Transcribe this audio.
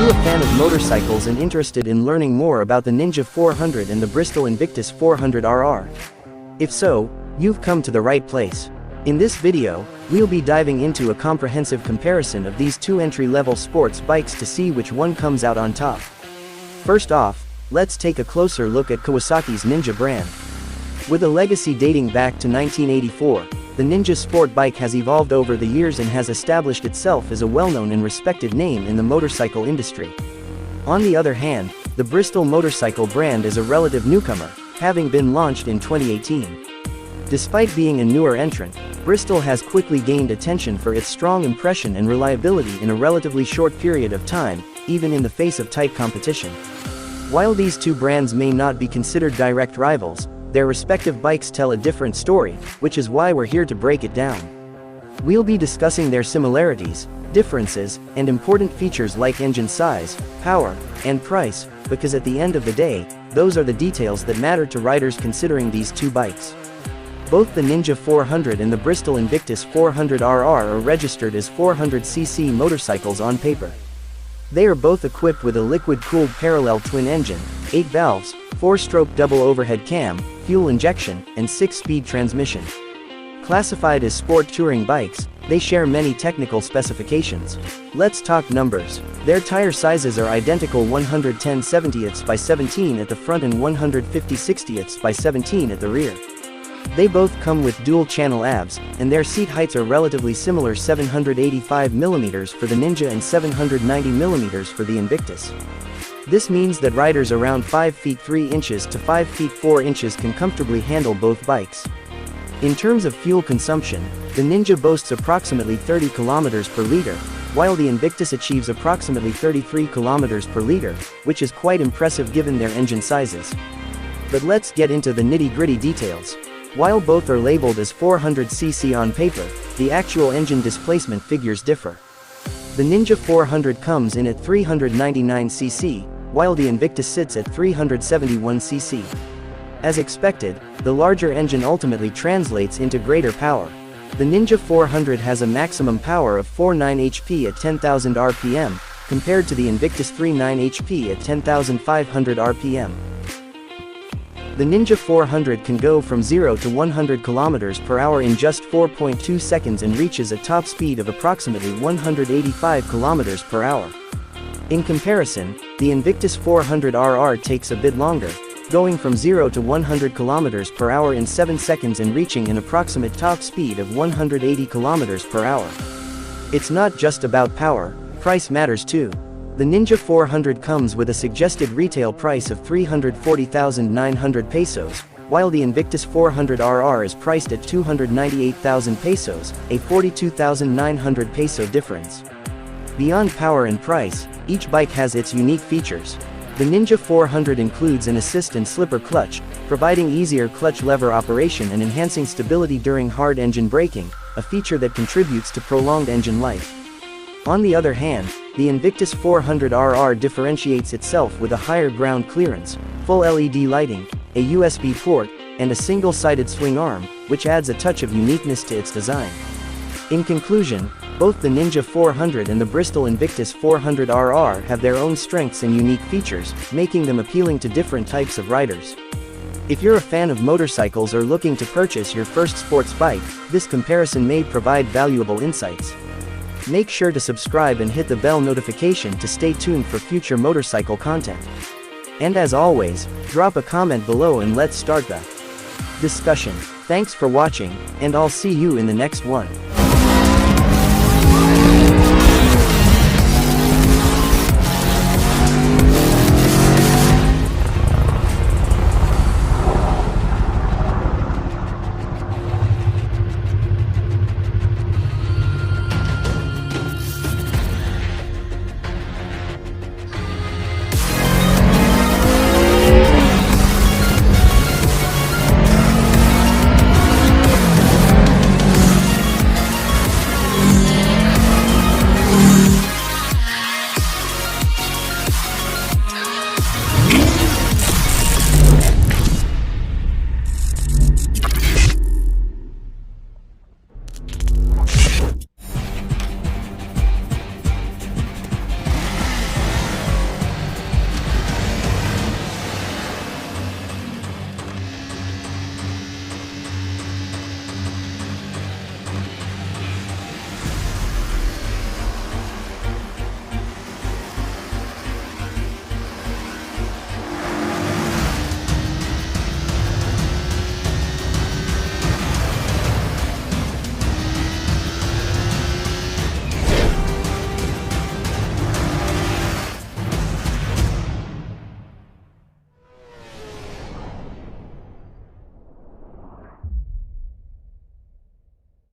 you a fan of motorcycles and interested in learning more about the Ninja 400 and the Bristol Invictus 400RR? If so, you've come to the right place. In this video, we'll be diving into a comprehensive comparison of these two entry-level sports bikes to see which one comes out on top. First off, let's take a closer look at Kawasaki's Ninja brand. With a legacy dating back to 1984, the Ninja sport bike has evolved over the years and has established itself as a well-known and respected name in the motorcycle industry. On the other hand, the Bristol motorcycle brand is a relative newcomer, having been launched in 2018. Despite being a newer entrant, Bristol has quickly gained attention for its strong impression and reliability in a relatively short period of time, even in the face of tight competition. While these two brands may not be considered direct rivals, their respective bikes tell a different story, which is why we're here to break it down. We'll be discussing their similarities, differences, and important features like engine size, power, and price, because at the end of the day, those are the details that matter to riders considering these two bikes. Both the Ninja 400 and the Bristol Invictus 400RR are registered as 400cc motorcycles on paper. They are both equipped with a liquid-cooled parallel twin engine, 8 valves, 4-stroke double overhead cam, fuel injection, and 6-speed transmission. Classified as sport touring bikes, they share many technical specifications. Let's talk numbers. Their tire sizes are identical: 110/70ths by 17 at the front and 150/60ths by 17 at the rear. They both come with dual-channel ABS, and their seat heights are relatively similar: 785mm for the Ninja and 790mm for the Invictus. This means that riders around 5 feet 3 inches to 5 feet 4 inches can comfortably handle both bikes. In terms of fuel consumption, the Ninja boasts approximately 30 km per liter, while the Invictus achieves approximately 33 km per liter, which is quite impressive given their engine sizes. But let's get into the nitty-gritty details. While both are labeled as 400cc on paper, the actual engine displacement figures differ. The Ninja 400 comes in at 399cc, while the Invictus sits at 371cc. As expected, the larger engine ultimately translates into greater power. The Ninja 400 has a maximum power of 49 HP at 10,000 RPM, compared to the Invictus 39 HP at 10,500 RPM. The Ninja 400 can go from 0 to 100 km per hour in just 4.2 seconds and reaches a top speed of approximately 185 km per hour. In comparison, the Invictus 400RR takes a bit longer, going from 0 to 100 km per hour in 7 seconds and reaching an approximate top speed of 180 km per hour. It's not just about power, price matters too. The Ninja 400 comes with a suggested retail price of 340,900 pesos, while the Invictus 400RR is priced at 298,000 pesos, a 42,900 peso difference. Beyond power and price, each bike has its unique features. The Ninja 400 includes an assist and slipper clutch, providing easier clutch lever operation and enhancing stability during hard engine braking, a feature that contributes to prolonged engine life. On the other hand, the Invictus 400RR differentiates itself with a higher ground clearance, full LED lighting, a USB port, and a single-sided swing arm, which adds a touch of uniqueness to its design. In conclusion, both the Ninja 400 and the Bristol Invictus 400RR have their own strengths and unique features, making them appealing to different types of riders. If you're a fan of motorcycles or looking to purchase your first sports bike, this comparison may provide valuable insights. Make sure to subscribe and hit the bell notification to stay tuned for future motorcycle content. And as always, drop a comment below and let's start the discussion. Thanks for watching, and I'll see you in the next one.